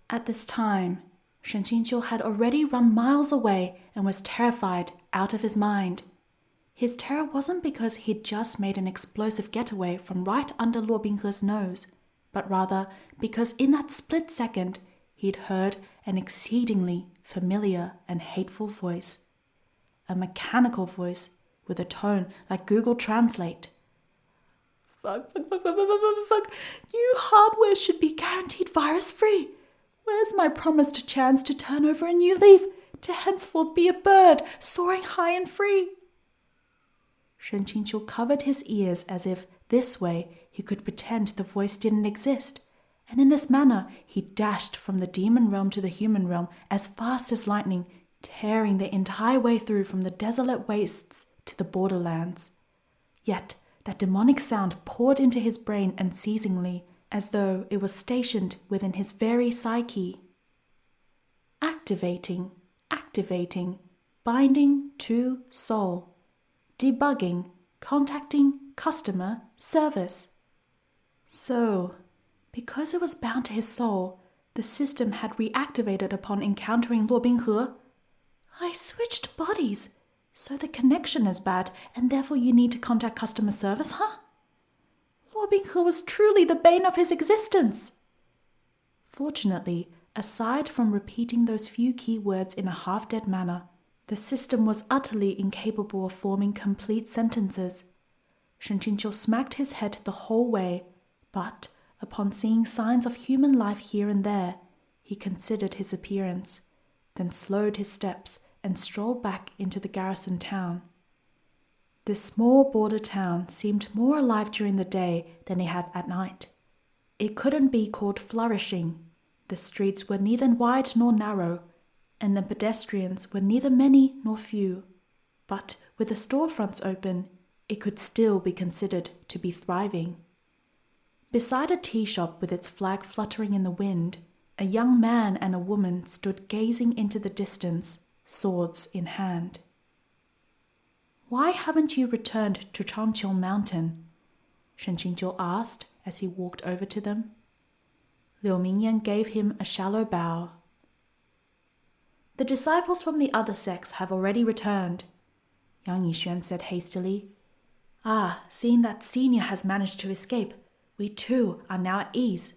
At this time, Shen Qingqiu had already run miles away and was terrified out of his mind. His terror wasn't because he'd just made an explosive getaway from right under Luo Binghe's nose, but rather because in that split second he'd heard an exceedingly familiar and hateful voice. A mechanical voice with a tone like Google Translate. Fuck. New hardware should be guaranteed virus-free. Where's my promised chance to turn over a new leaf, to henceforth be a bird, soaring high and free? Shen Qingqiu covered his ears as if this way he could pretend the voice didn't exist, and in this manner he dashed from the demon realm to the human realm as fast as lightning, tearing the entire way through from the desolate wastes to the borderlands. Yet that demonic sound poured into his brain unceasingly, as though it was stationed within his very psyche. Activating, binding to soul. Debugging, contacting customer service. So, because it was bound to his soul, the system had reactivated upon encountering Luo Binghe. I switched bodies, so the connection is bad, and therefore you need to contact customer service, huh? Luo Binghe was truly the bane of his existence. Fortunately, aside from repeating those few key words in a half-dead manner, the system was utterly incapable of forming complete sentences. Shen Qingqiu smacked his head the whole way, but upon seeing signs of human life here and there, he considered his appearance, then slowed his steps and strolled back into the garrison town. This small border town seemed more alive during the day than it had at night. It couldn't be called flourishing. The streets were neither wide nor narrow, and the pedestrians were neither many nor few. But with the storefronts open, it could still be considered to be thriving. Beside a tea shop with its flag fluttering in the wind, a young man and a woman stood gazing into the distance, swords in hand. Why haven't you returned to Changqiu Mountain? Shen Qingqiu asked as he walked over to them. Liu Mingyan gave him a shallow bow. The disciples from the other sects have already returned, Yang Yixuan said hastily. Seeing that senior has managed to escape, we too are now at ease.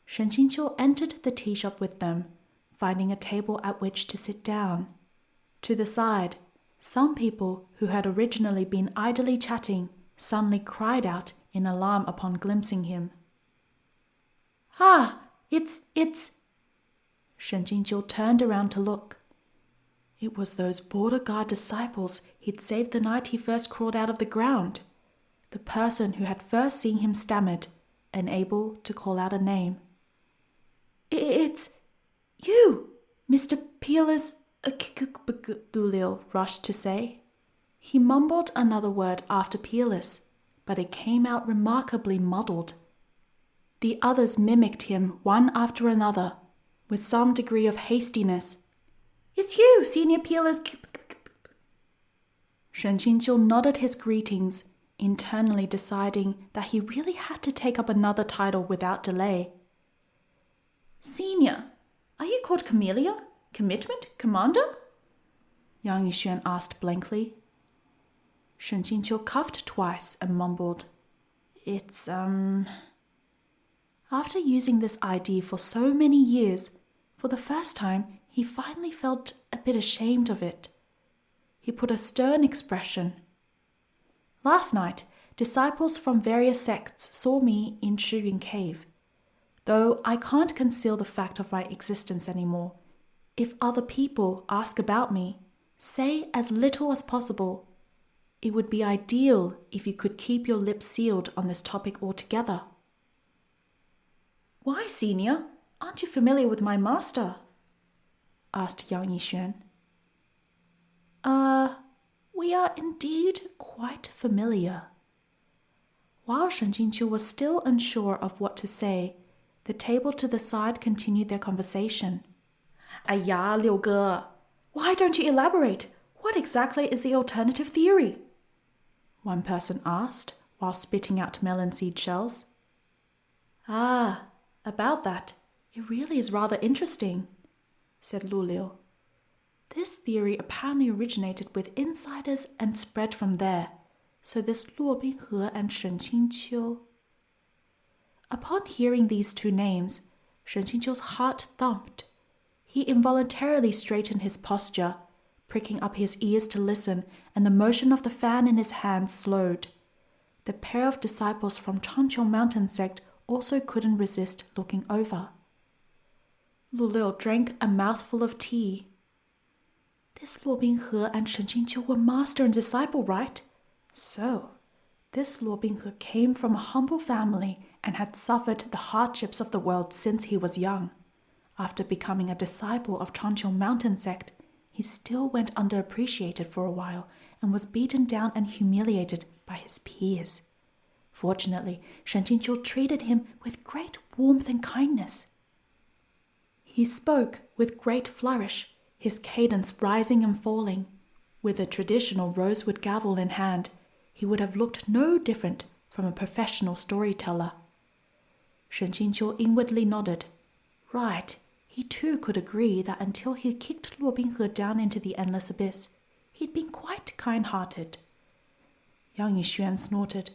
Shen Qingqiu entered the tea shop with them, finding a table at which to sit down. To the side, some people who had originally been idly chatting suddenly cried out in alarm upon glimpsing him. It's... Shen Qingqiu turned around to look. It was those border guard disciples he'd saved the night he first crawled out of the ground. The person who had first seen him stammered, unable to call out a name. It's you, Mr. Peerless, Lu Liu rushed to say. He mumbled another word after Peerless, but it came out remarkably muddled. The others mimicked him one after another, with some degree of hastiness. It's you, Senior Peerless. Shen Qingqiu nodded his greetings, internally deciding that he really had to take up another title without delay. Senior, are you called Camellia? Commitment? Commander? Yang Yixuan asked blankly. Shen Qingqiu coughed twice and mumbled, It's, After using this ID for so many years, for the first time, he finally felt a bit ashamed of it. He put a stern expression. Last night, disciples from various sects saw me in Shiyun Cave. Though I can't conceal the fact of my existence anymore, if other people ask about me, say as little as possible. It would be ideal if you could keep your lips sealed on this topic altogether. Why, Senior? Aren't you familiar with my master? Asked Yang Yixuan. We are indeed quite familiar. While Shen Qingqiu was still unsure of what to say, the table to the side continued their conversation. 哎呀，六哥, why don't you elaborate? What exactly is the alternative theory? One person asked while spitting out melon seed shells. About that. It really is rather interesting, said Lu Liu. This theory apparently originated with insiders and spread from there. So this Luo Binghe and Shen Qingqiu. Upon hearing these two names, Shen Qingqiu's heart thumped. He involuntarily straightened his posture, pricking up his ears to listen, and the motion of the fan in his hand slowed. The pair of disciples from Changqiu Mountain sect also couldn't resist looking over. Lu Liu drank a mouthful of tea. This Luo Binghe and Shen Qingqiu were master and disciple, right? So, this Luo Binghe came from a humble family and had suffered the hardships of the world since he was young. After becoming a disciple of Changqiu Mountain sect, he still went underappreciated for a while and was beaten down and humiliated by his peers. Fortunately, Shen Qingqiu treated him with great warmth and kindness. He spoke with great flourish, his cadence rising and falling. With a traditional rosewood gavel in hand, he would have looked no different from a professional storyteller. Shen Qingqiu inwardly nodded. Right, he too could agree that until he kicked Luo Binghe down into the endless abyss, he'd been quite kind-hearted. Yang Yixuan snorted.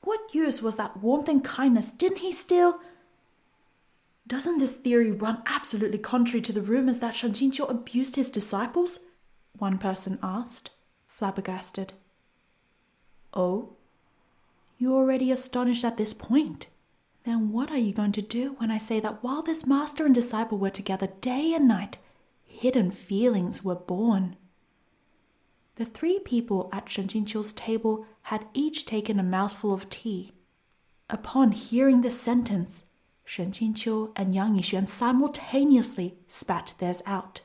What use was that warmth and kindness? Didn't he still... Doesn't this theory run absolutely contrary to the rumors that Shen Qingqiu abused his disciples? One person asked, flabbergasted. Oh? You're already astonished at this point? Then what are you going to do when I say that while this master and disciple were together day and night, hidden feelings were born? The three people at Shen Qingqiu's table had each taken a mouthful of tea. Upon hearing this sentence, Shen Qingqiu and Yang Yixuan simultaneously spat theirs out.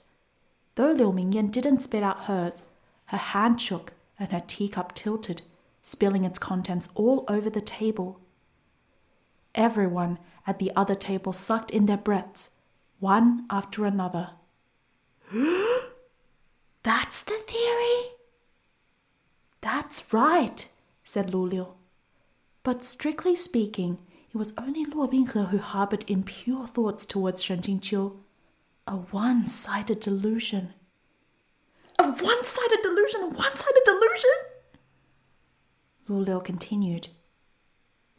Though Liu Mingyan didn't spit out hers, her hand shook and her teacup tilted, spilling its contents all over the table. Everyone at the other table sucked in their breaths, one after another. That's the theory? That's right, said Lu Liu. But strictly speaking, it was only Luo Binghe who harbored impure thoughts towards Shen Qingqiu. A one-sided delusion. A one-sided delusion? A one-sided delusion? Lu Liu continued.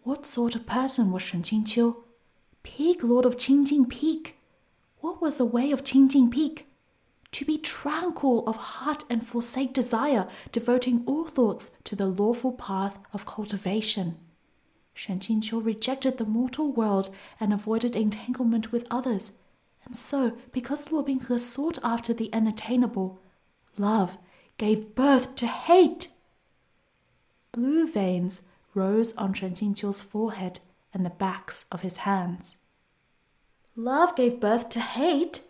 What sort of person was Shen Qingqiu? Peak Lord of Qingjing Peak. What was the way of Qingjing Peak? To be tranquil of heart and forsake desire, devoting all thoughts to the lawful path of cultivation. Shen Qingqiu rejected the mortal world and avoided entanglement with others. And so, because Luo Binghe sought after the unattainable, love gave birth to hate. Blue veins rose on Shen Qingqiu's forehead and the backs of his hands. Love gave birth to hate?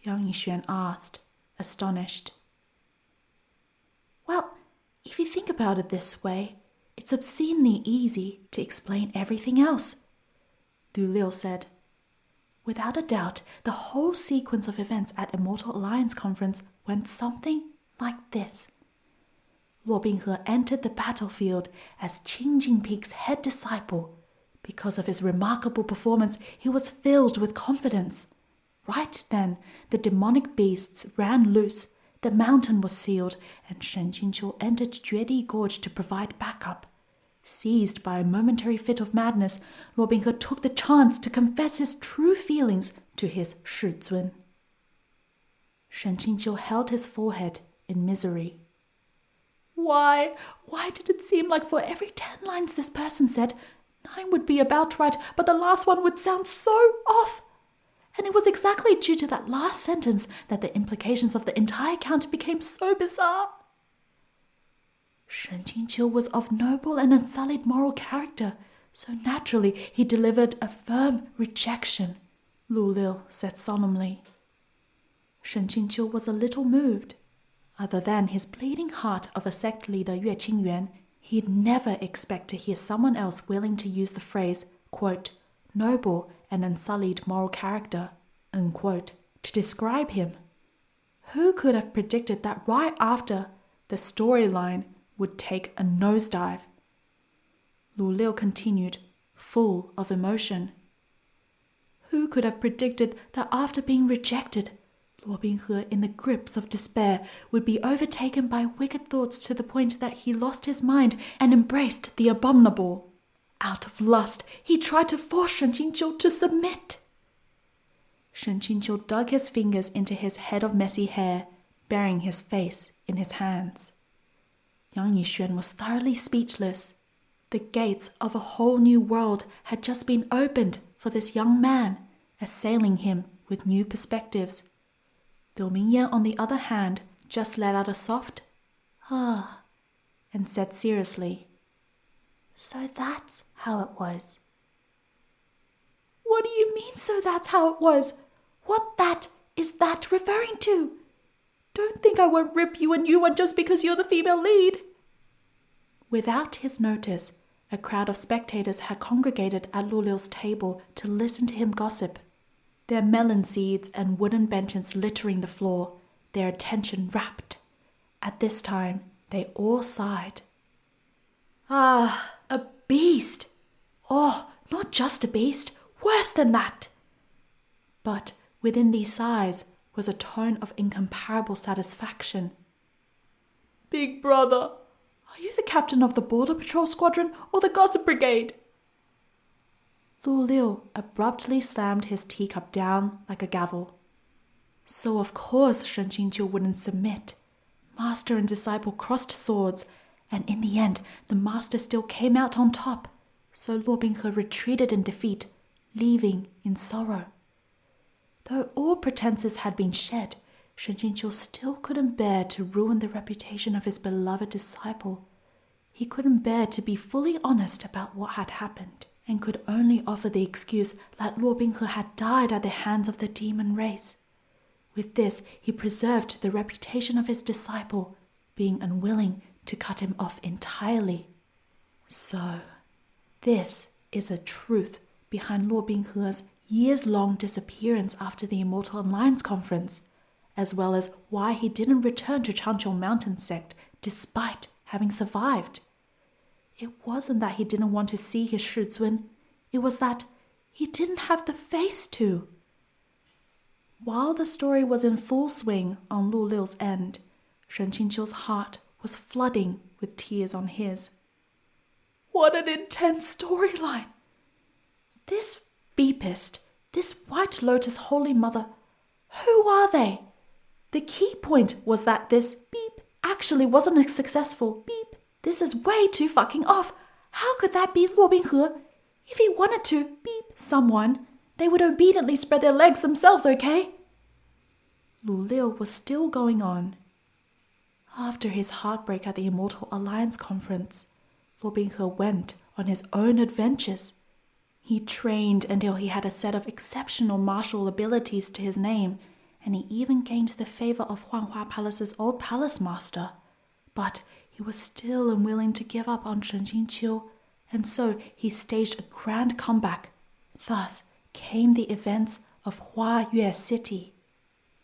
Yang Yixuan asked, astonished. Well, if you think about it this way, it's obscenely easy to explain everything else, Lu Liu said. Without a doubt, the whole sequence of events at Immortal Alliance Conference went something like this. Luo Binghe entered the battlefield as Qingjing Peak's head disciple. Because of his remarkable performance, he was filled with confidence. Right then, the demonic beasts ran loose, the mountain was sealed, and Shen Qingqiu entered Juedi Gorge to provide backup. Seized by a momentary fit of madness, Luo Binghe took the chance to confess his true feelings to his Shizun. Shen Qingqiu held his forehead in misery. Why did it seem like for every 10 lines this person said, 9 would be about right, but the last one would sound so off? And it was exactly due to that last sentence that the implications of the entire account became so bizarre. Shen Qingqiu was of noble and unsullied moral character, so naturally he delivered a firm rejection, Lu Liu said solemnly. Shen Qingqiu was a little moved. Other than his bleeding heart of a sect leader Yue Qingyuan, he'd never expect to hear someone else willing to use the phrase, quote, noble and unsullied moral character, unquote, to describe him. Who could have predicted that right after, the storyline would take a nosedive? Lu Liu continued, full of emotion. Who could have predicted that after being rejected, Luo Binghe, in the grips of despair, would be overtaken by wicked thoughts to the point that he lost his mind and embraced the abominable? Out of lust, he tried to force Shen Qingqiu to submit. Shen Qingqiu dug his fingers into his head of messy hair, burying his face in his hands. Yang Yixuan was thoroughly speechless. The gates of a whole new world had just been opened for this young man, assailing him with new perspectives. Liu Mingyan, on the other hand, just let out a soft "ah" and said seriously, "So that's how it was." "What do you mean, so that's how it was? What that is that referring to? Don't think I won't rip you a new one just because you're the female lead." Without his notice, a crowd of spectators had congregated at Lu Liu's table to listen to him gossip. Their melon seeds and wooden benches littering the floor, their attention rapt. At this time, they all sighed. "Ah, a beast! Oh, not just a beast, worse than that!" But within these sighs was a tone of incomparable satisfaction. "Big brother, are you the captain of the Border Patrol Squadron or the Gossip Brigade?" Lu Liu abruptly slammed his teacup down like a gavel. So of course Shen Qingqiu wouldn't submit. Master and disciple crossed swords, and in the end the master still came out on top, so Luo Binghe retreated in defeat, leaving in sorrow. Though all pretenses had been shed, Shen Qingqiu still couldn't bear to ruin the reputation of his beloved disciple. He couldn't bear to be fully honest about what had happened, and could only offer the excuse that Luo Binghe had died at the hands of the demon race. With this, he preserved the reputation of his disciple, being unwilling to cut him off entirely. So, this is a truth behind Luo Binghe's years-long disappearance after the Immortal Alliance conference, as well as why he didn't return to Changqiu Mountain sect despite having survived. It wasn't that he didn't want to see his Shizun, it was that he didn't have the face to. While the story was in full swing on Lu Liu's end, Shen Qingqiu's heart was flooding with tears on his. What an intense storyline! This beepist, this White Lotus Holy Mother, who are they? The key point was that this beep actually wasn't a successful beep. This is way too fucking off. How could that be Luo Binghe? If he wanted to beep someone, they would obediently spread their legs themselves, okay? Lu Liu was still going on. After his heartbreak at the Immortal Alliance conference, Luo Binghe went on his own adventures. He trained until he had a set of exceptional martial abilities to his name, and he even gained the favor of Huanghua Palace's old palace master. But he was still unwilling to give up on Shen Qingqiu, and so he staged a grand comeback. Thus came the events of Huayue City.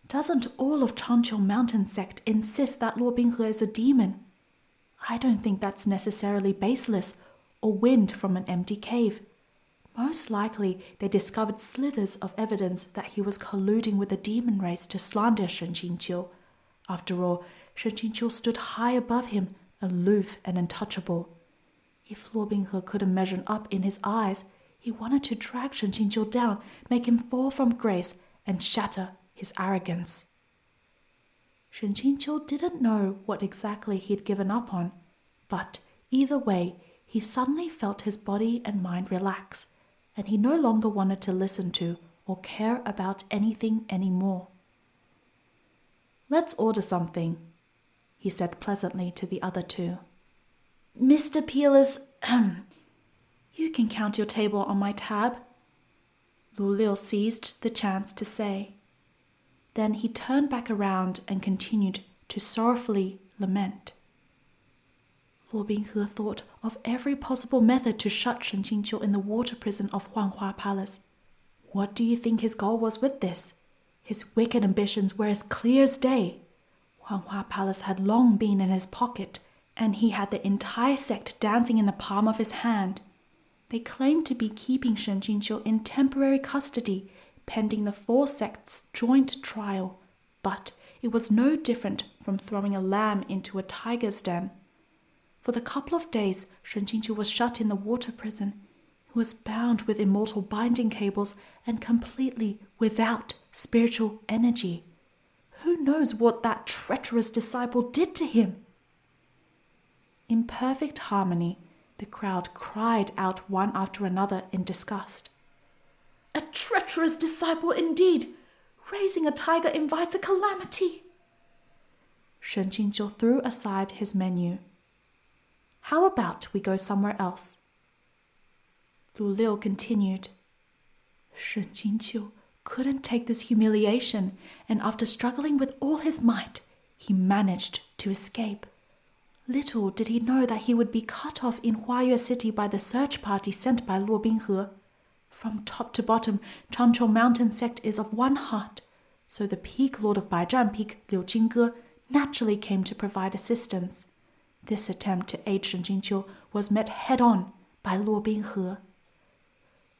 Doesn't all of Changqiu Mountain sect insist that Luo Binghe is a demon? I don't think that's necessarily baseless or wind from an empty cave. Most likely they discovered slithers of evidence that he was colluding with the demon race to slander Shen Qingqiu. After all, Shen Qingqiu stood high above him, aloof and untouchable. If Luo Binghe couldn't measure up in his eyes, he wanted to drag Shen Qingqiu down, make him fall from grace, and shatter his arrogance. Shen Qingqiu didn't know what exactly he'd given up on, but either way, he suddenly felt his body and mind relax, and he no longer wanted to listen to or care about anything anymore. "Let's order something," he said pleasantly to the other two. "Mr. Peeler's, you can count your table on my tab," Lu Liu seized the chance to say. Then he turned back around and continued to sorrowfully lament. Luo Binghe thought of every possible method to shut Shen Qingqiu in the water prison of Huanghua Palace. What do you think his goal was with this? His wicked ambitions were as clear as day. Huanghua Palace had long been in his pocket, and he had the entire sect dancing in the palm of his hand. They claimed to be keeping Shen Qingqiu in temporary custody pending the 4 sects' joint trial, but it was no different from throwing a lamb into a tiger's den. For the couple of days Shen Qingqiu was shut in the water prison, he was bound with immortal binding cables and completely without spiritual energy. Who knows what that treacherous disciple did to him? In perfect harmony, the crowd cried out one after another in disgust. A treacherous disciple indeed! Raising a tiger invites a calamity! Shen Qingqiu threw aside his menu. How about we go somewhere else? Lu Liu continued. Shen Qingqiu couldn't take this humiliation, and after struggling with all his might, he managed to escape. Little did he know that he would be cut off in Huayue City by the search party sent by Luo Binghe. From top to bottom, Changqiu Mountain sect is of one heart, so the peak lord of Baizhan Peak, Liu Jingge, naturally came to provide assistance. This attempt to aid Shen Qingqiu was met head-on by Luo Binghe.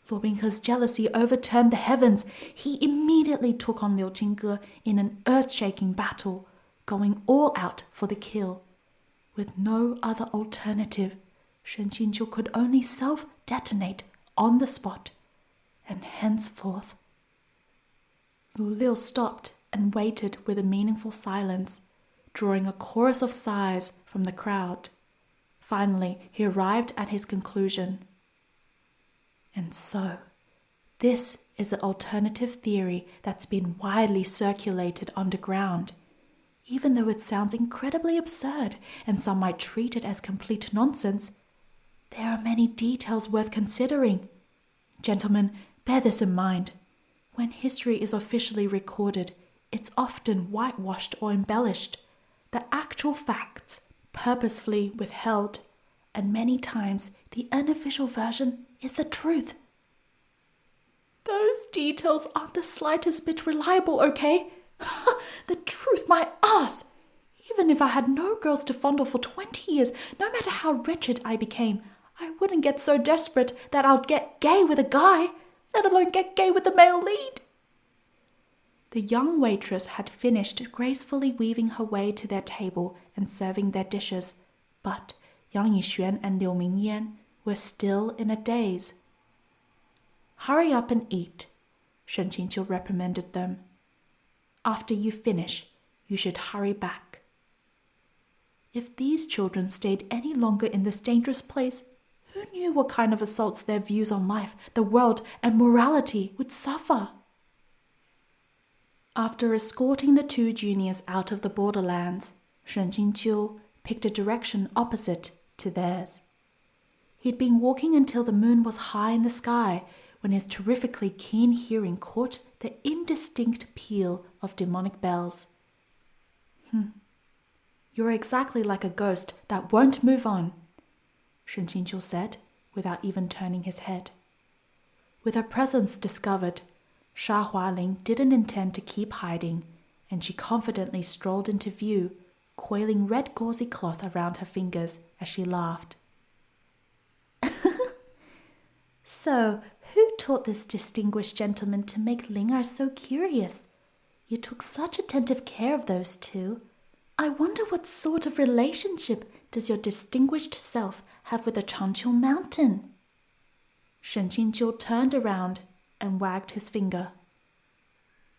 Luo Binghe's jealousy overturned the heavens. He immediately took on Liu Jingge in an earth-shaking battle, going all out for the kill. With no other alternative, Shen Qingqiu could only self-detonate on the spot, and henceforth. Lu Liu stopped and waited with a meaningful silence, drawing a chorus of sighs from the crowd. Finally, he arrived at his conclusion. And so, this is the alternative theory that's been widely circulated underground. Even though it sounds incredibly absurd and some might treat it as complete nonsense, there are many details worth considering. Gentlemen, bear this in mind. When history is officially recorded, it's often whitewashed or embellished. The actual facts purposefully withheld, and many times the unofficial version is the truth. Those details aren't the slightest bit reliable, okay? The truth, my ass! Even if I had no girls to fondle for 20 years, no matter how wretched I became, I wouldn't get so desperate that I'd get gay with a guy, let alone get gay with the male lead. The young waitress had finished gracefully weaving her way to their table and serving their dishes, but Yang Yixuan and Liu Mingyan were still in a daze. Hurry up and eat, Shen Qingqiu reprimanded them. After you finish, you should hurry back. If these children stayed any longer in this dangerous place, who knew what kind of assaults their views on life, the world, and morality would suffer? After escorting the 2 juniors out of the borderlands, Shen Qingqiu picked a direction opposite to theirs. He'd been walking until the moon was high in the sky when his terrifically keen hearing caught the indistinct peal of demonic bells. You're exactly like a ghost that won't move on, Shen Qingqiu said, without even turning his head. With her presence discovered, Sha Hualing didn't intend to keep hiding, and she confidently strolled into view, coiling red gauzy cloth around her fingers as she laughed. So, who taught this distinguished gentleman to make Ling so curious? You took such attentive care of those 2. I wonder what sort of relationship does your distinguished self have with the Changqiu Mountain? Shen Qingqiu turned around and wagged his finger.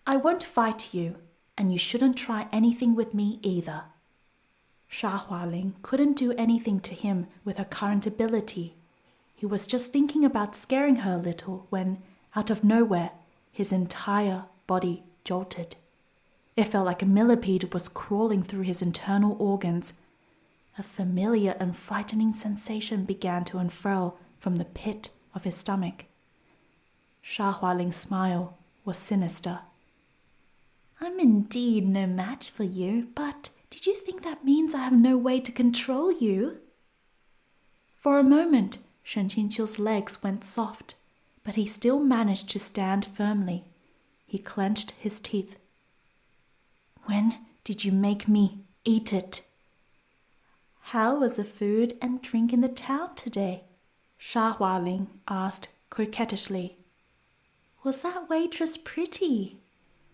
I won't fight you, and you shouldn't try anything with me either. Sha Hualing couldn't do anything to him with her current ability. He was just thinking about scaring her a little when, out of nowhere, his entire body jolted. It felt like a millipede was crawling through his internal organs. A familiar and frightening sensation began to unfurl from the pit of his stomach. Sha Hualing's smile was sinister. I'm indeed no match for you, but did you think that means I have no way to control you? For a moment, Shen Qingqiu's legs went soft, but he still managed to stand firmly. He clenched his teeth. When did you make me eat it? How was the food and drink in the town today? Sha Hualing asked coquettishly. Was that waitress pretty?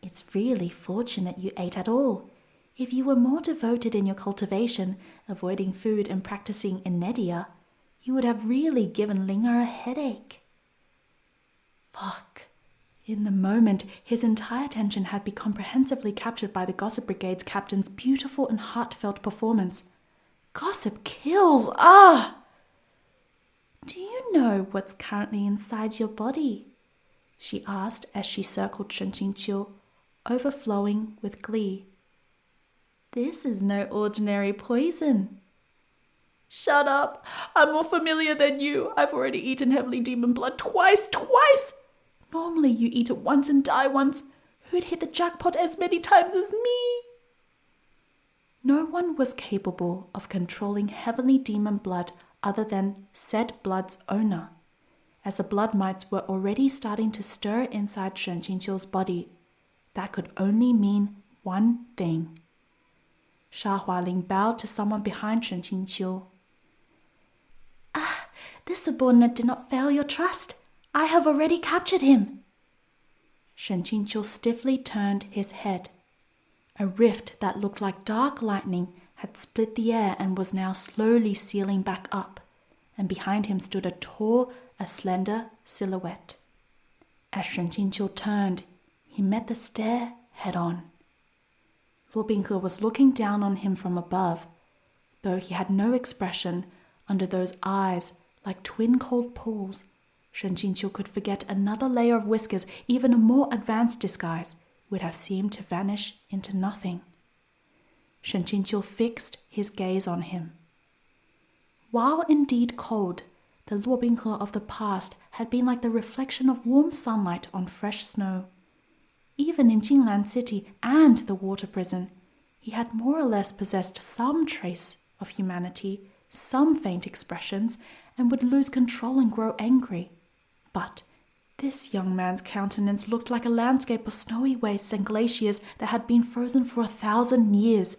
It's really fortunate you ate at all. If you were more devoted in your cultivation, avoiding food and practicing inedia, you would have really given Linger a headache. Fuck. In the moment, his entire attention had been comprehensively captured by the Gossip Brigade's captain's beautiful and heartfelt performance. Gossip kills! Ah! Do you know what's currently inside your body? She asked as she circled Shen Qingqiu, overflowing with glee. This is no ordinary poison. Shut up! I'm more familiar than you. I've already eaten heavenly demon blood twice! Normally you eat it once and die once. Who'd hit the jackpot as many times as me? No one was capable of controlling heavenly demon blood other than said blood's owner, as the blood mites were already starting to stir inside Shen Qingqiu's body. That could only mean one thing. Sha Hualing bowed to someone behind Shen Qingqiu. This subordinate did not fail your trust. I have already captured him. Shen Qingqiu stiffly turned his head. A rift that looked like dark lightning had split the air and was now slowly sealing back up, and behind him stood a slender silhouette. As Shen Qingqiu turned, he met the stare head-on. Luo Binghe was looking down on him from above, though he had no expression under those eyes like twin cold pools. Shen Qingqiu could forget another layer of whiskers, even a more advanced disguise would have seemed to vanish into nothing. Shen Qingqiu fixed his gaze on him. While indeed cold, the Luo Binghe of the past had been like the reflection of warm sunlight on fresh snow. Even in Jinglan City and the water prison, he had more or less possessed some trace of humanity, some faint expressions, and would lose control and grow angry. But this young man's countenance looked like a landscape of snowy wastes and glaciers that had been frozen for 1,000 years.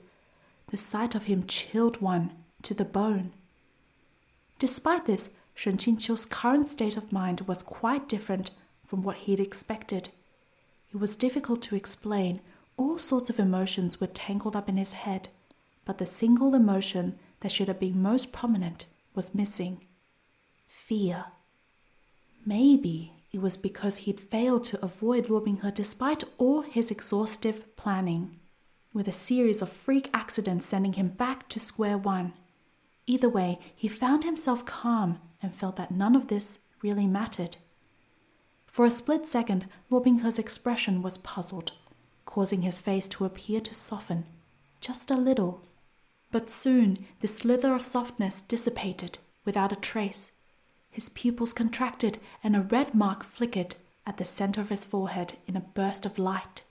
The sight of him chilled one to the bone. Despite this, Shen Qingqiu's current state of mind was quite different from what he'd expected. It was difficult to explain. All sorts of emotions were tangled up in his head, but the single emotion that should have been most prominent was missing. Fear. Maybe it was because he'd failed to avoid Luo Binghe despite all his exhaustive planning, with a series of freak accidents sending him back to square one. Either way, he found himself calm and felt that none of this really mattered. For a split second, Luo Binghe's expression was puzzled, causing his face to appear to soften, just a little. But soon the slither of softness dissipated without a trace. His pupils contracted and a red mark flickered at the center of his forehead in a burst of light.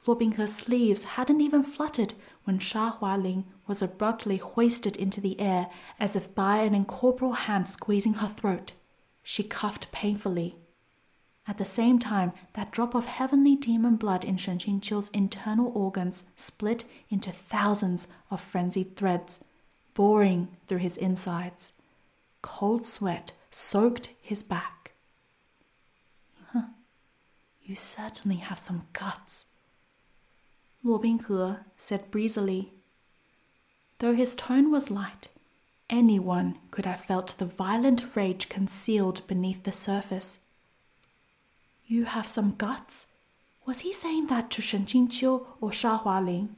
Luo Binghe's sleeves hadn't even fluttered when Sha Hualing was abruptly hoisted into the air as if by an incorporeal hand squeezing her throat. She coughed painfully. At the same time, that drop of heavenly demon blood in Shen Qingqiu's internal organs split into thousands of frenzied threads, boring through his insides. Cold sweat soaked his back. You certainly have some guts, Luo Binghe said breezily. Though his tone was light, anyone could have felt the violent rage concealed beneath the surface. You have some guts? Was he saying that to Shen Qingqiu or Sha Hualing?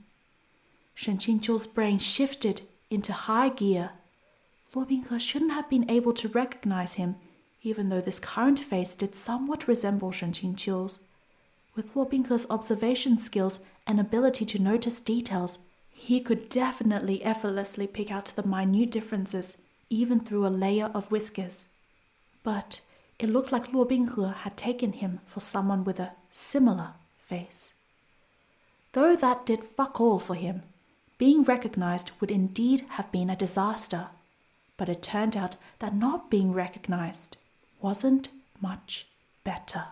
Shen Qingqiu's brain shifted into high gear. Luo Binghe shouldn't have been able to recognize him, even though this current face did somewhat resemble Shen Qingqiu's. With Luo Binghe's observation skills and ability to notice details, he could definitely effortlessly pick out the minute differences, even through a layer of whiskers. But it looked like Luo Binghe had taken him for someone with a similar face. Though that did fuck all for him, being recognized would indeed have been a disaster. But it turned out that not being recognized wasn't much better.